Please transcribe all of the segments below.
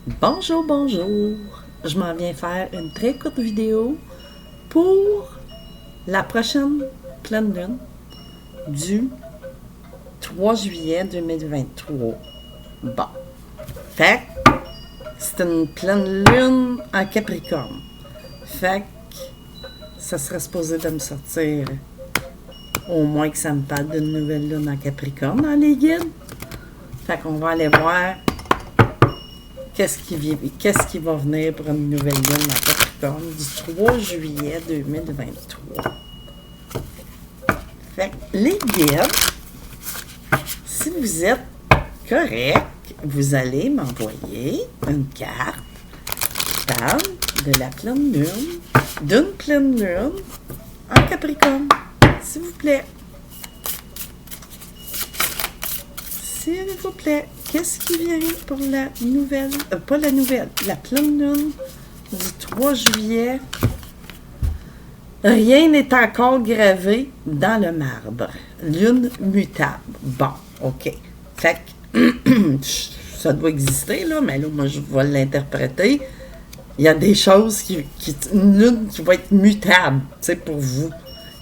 Bonjour, bonjour. Je m'en viens faire une très courte vidéo pour la prochaine pleine lune du 3 juillet 2023. Bon. Fait que c'est une pleine lune en Capricorne. Fait que ça serait supposé de me sortir au moins que ça me parle d'une nouvelle lune en Capricorne dans les guides. Fait qu'on va aller voir qu'est-ce qui va venir pour une nouvelle lune en Capricorne du 3 juillet 2023. Fait que les guides, si vous êtes correct, vous allez m'envoyer une carte qui parle de la pleine lune, d'une pleine lune en Capricorne, s'il vous plaît. S'il vous plaît, qu'est-ce qui vient pour la nouvelle, pas la nouvelle, la pleine lune du 3 juillet? Rien n'est encore gravé dans le marbre. Lune mutable. Bon, OK. Fait que, ça doit exister, là, mais là, moi, je vais l'interpréter. Il y a des choses une lune qui va être mutable, tu sais, pour vous.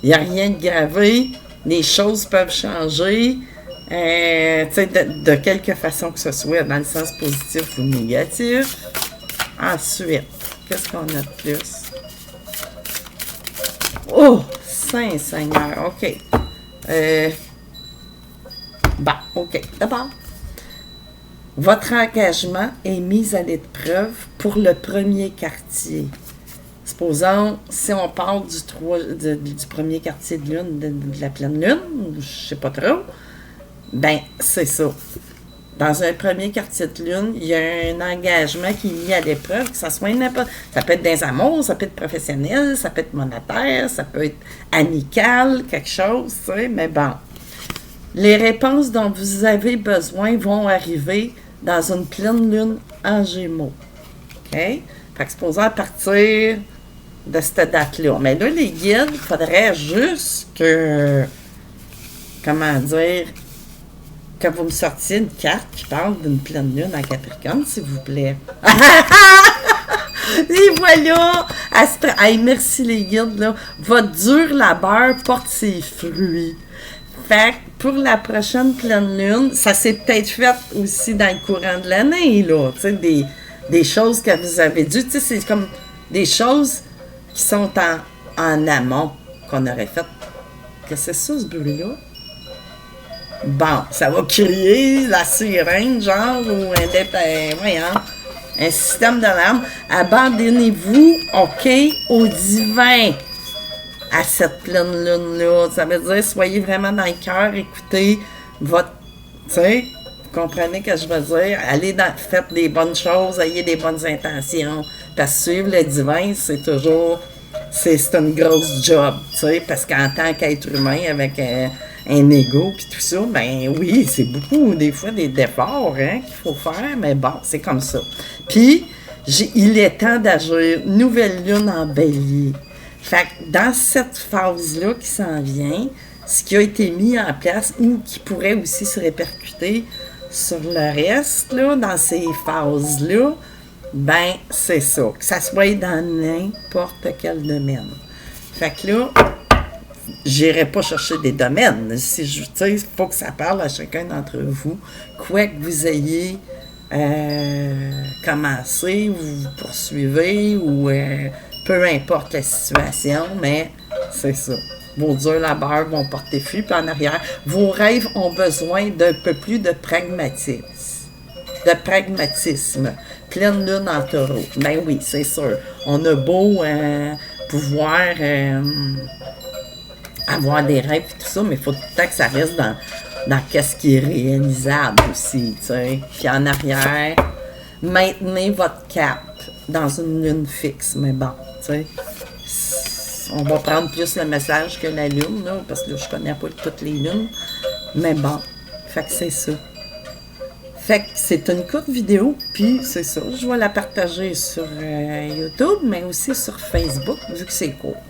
Il n'y a rien de gravé. Les choses peuvent changer. Tu sais, de quelque façon que ce soit, dans le sens positif ou négatif. Ensuite, qu'est-ce qu'on a de plus? Oh, Saint-Seigneur, OK. Bon, OK. D'abord, votre engagement est mis à l'épreuve pour le premier quartier. Supposons, si on parle du premier quartier de lune, de la pleine lune, je sais pas trop, ben, c'est ça. Dans un premier quartier de lune, il y a un engagement qui est mis à l'épreuve, que ça soit n'importe. Ça peut être des amours, ça peut être professionnel, ça peut être monétaire, ça peut être amical, quelque chose, tu sais, mais bon. Les réponses dont vous avez besoin vont arriver dans une pleine lune en Gémeaux. OK? Fait que supposons à partir de cette date-là. Mais là, les guides, il faudrait juste que, comment dire, que vous me sortiez une carte qui parle d'une pleine lune en Capricorne, s'il vous plaît. Et voilà! Hey, merci les guides, là. Votre dur labeur porte ses fruits. Fait que pour la prochaine pleine lune, ça s'est peut-être fait aussi dans le courant de l'année, là. Tu sais, des choses que vous avez dû. Tu sais, c'est comme des choses qui sont en amont qu'on aurait fait. Qu'est-ce que c'est ça, ce bruit-là? Bon, ça va crier la sirène, genre, ou un système d'alarme. Abandonnez-vous, OK, au divin à cette pleine lune-là. Ça veut dire, soyez vraiment dans le cœur, écoutez votre, tu sais, vous comprenez ce que je veux dire? Faites des bonnes choses, ayez des bonnes intentions. Parce que suivre le divin, c'est toujours, c'est une grosse job, tu sais, parce qu'en tant qu'être humain, avec un ego puis tout ça, ben oui, c'est beaucoup, des fois, des efforts qu'il faut faire, mais bon, c'est comme ça. Puis, il est temps d'agir. Nouvelle lune en bélier. Fait que dans cette phase-là qui s'en vient, ce qui a été mis en place ou qui pourrait aussi se répercuter sur le reste, là, dans ces phases-là, ben, c'est ça. Que ça soit dans n'importe quel domaine. Fait que là, j'irai pas chercher des domaines. Si je, tu sais, il faut que ça parle à chacun d'entre vous. Quoi que vous ayez commencé, ou vous poursuivez, ou peu importe la situation, mais c'est ça. Vos durs labeurs vont porter fruit, puis en arrière, vos rêves ont besoin d'un peu plus de pragmatisme. Pleine lune en taureau. Ben oui, c'est sûr. On a beau pouvoir avoir des rêves et tout ça, mais il faut tout le temps que ça reste dans qu'est-ce qui est réalisable aussi, tu sais. Puis en arrière, maintenez votre cap dans une lune fixe, mais bon, tu sais. On va prendre plus le message que la lune, là, parce que là, je connais pas toutes les lunes, mais bon, fait que c'est ça. Fait que c'est une courte vidéo, puis c'est ça, je vais la partager sur YouTube, mais aussi sur Facebook, vu que c'est court.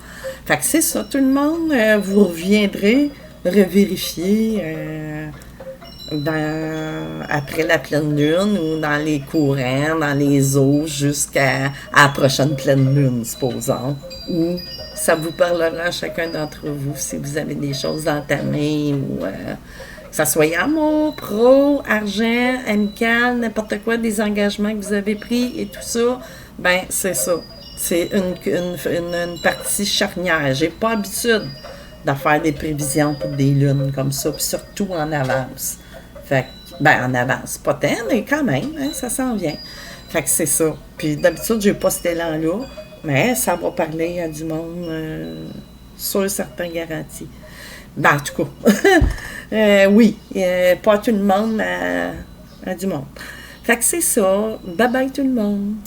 Fait que c'est ça, tout le monde, vous reviendrez revérifier après la pleine lune ou dans les courants, dans les eaux à la prochaine pleine lune, supposons. Ou ça vous parlera à chacun d'entre vous si vous avez des choses entamées ou que ça soit amour, pro, argent, amical, n'importe quoi, des engagements que vous avez pris et tout ça, ben c'est ça. C'est une partie charnière. J'ai pas l'habitude de faire des prévisions pour des lunes comme ça, puis surtout en avance. Fait que, ben en avance, pas tant, mais quand même, hein, ça s'en vient. Fait que c'est ça. Puis d'habitude, j'ai pas cet élan-là, mais ça va parler à du monde sur certains garanties. Ben, en tout cas, oui, pas tout le monde, mais à du monde. Fait que c'est ça. Bye bye tout le monde.